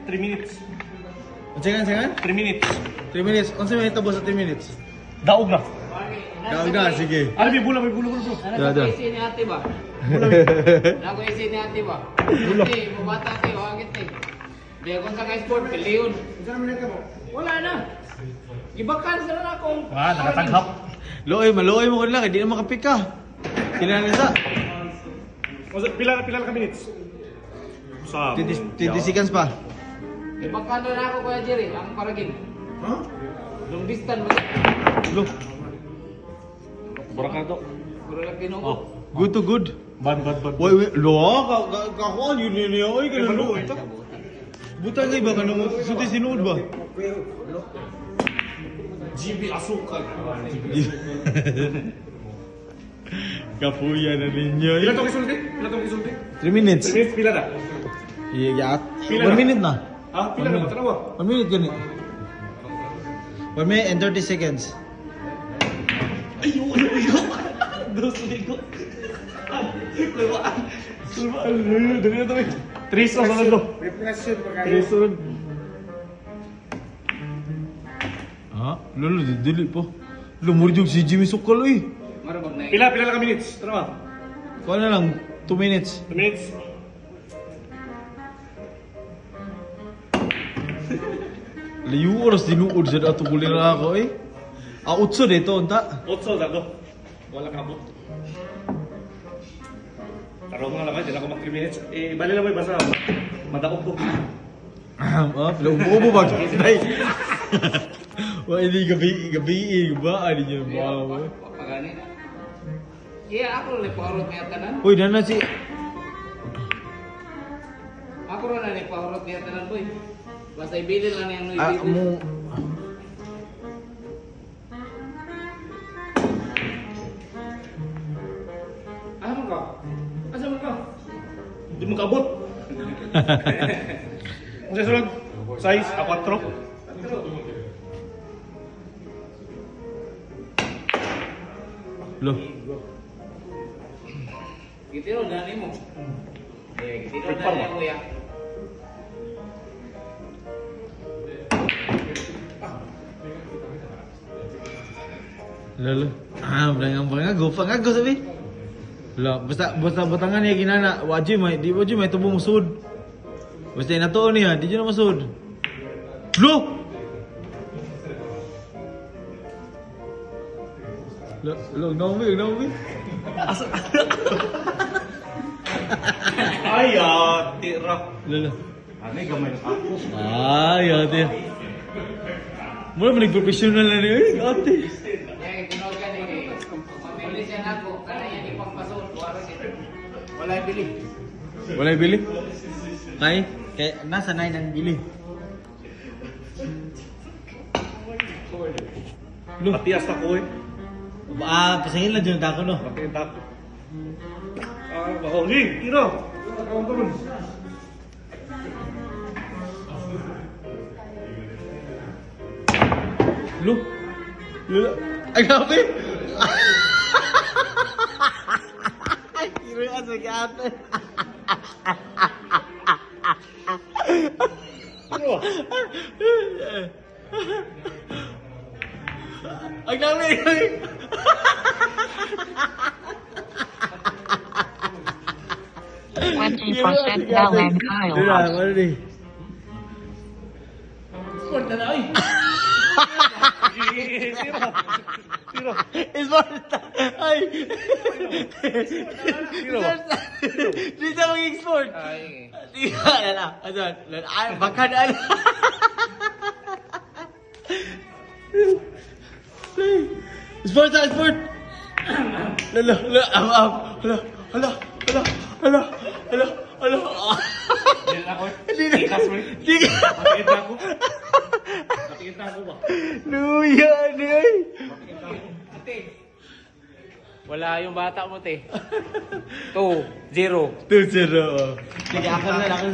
3 minutes. Jangan? 3 minutes. 3 minutes. Unsa may hitabo sa 3 minutes? Daog na. Daog na, sige. Ano may bula bro. Da. Ano isi ni ate ba? Nago isi ni ate ba? Ate, mabata ate, wagit eh. Biya kung sa ka-sport, piliyon. Wala na. Gibakan sila na akong. Wah, nakataghap. Maluoy mo ko lang, hindi na makapik ka. Kailangan nisa. Pila ka minutes? Sa 20 seconds pa. Gibakan na ako Kuya Jerry, ang paragin. Huh? Long distance ba? Lo, Bura ka to. Puro lang kinuha. Oh. good to good. Ban. Wait. Lo, kakuan yun niya. Oy, ka na lo. Buta nga ba ka nung suti sinuod ba? GB asukal. Kapuya na ninyo. Pila to kisulti? 3 minutes. 3 minutes pila na? Iya, Pila 1 na? minute na. Ha? Pila na ba? Tanawa? 1 minute gani. 1 minute and 30 seconds. Ayo. Dos ligo. Lewaan. Dali na to eh. 3 sa sunod lo. Reflection pa 3 sunod. Ha? Lolo, dili po. Lumurjog si Jimmy Sokol eh. Marabag na Pila lang ka minutes? Tanawa? Kuha na lang, 2 minutes. 2 minutes. Layo oras dinuod sa ato kulira ako eh. Utso dito, unta. 8 dago. Wala ka mo. Tarong nga lang kayo, dila ko mag 3 minutes. Bali lang mo basta madaog ko. Ubo ba? Day. Wah, ini gabi ba? Ano niyo ba? Papagani na. Iya, ako rin paurot niya tanan. Uy, dana si... Ako rin na paurot niya tanan, boy. Basta ibilin lang yung Ah, ibilin. mo... Asa mo ka? Asa mo ka? Hindi mo kabot. Ano sa sunod? Size, A4. Lo. Gitiro dani mo. Gitiro Prepare dani ba? mo ya. Lalo. Pangago sabi. Lo, basta batangan niya ginana. Wajib may tubong musud. Basta inatoon niya, di na masud. Lo! Lo, naumi. Ay, tira. Lalo. Ano yung gamay ng ako? Ate. Mula mo nag-professional na niya eh, ate. Kaya kinuha ka ni mamili siya na ako. Kana yan ipagpasol. Wala bili. Wala bili? Kaya nasa 9 ang bili. Lo. Patias na ko eh. Pasangin lang dyan ako no. Patias na ko. Bako. Tira. Akawang tulun. Lo. Ay, grabe. Ay, kiruan sa kate. Ano? Ang dami. 20% Alan Kyle. Ano di? Sport na na ay. Tira. Tira. Isporta. Ay. Tira. Di sa mag-export. Ay. Di ba? Ay, baka na. Sport. Hala. Hindi na ako eh. Hindi na. Tikas mo eh. Sige. Patias na ako. Patias na ako ba? Luya, ay. Ate. Wala yung bata mo, te. 2-0. 2-0. Sige, ako na lang.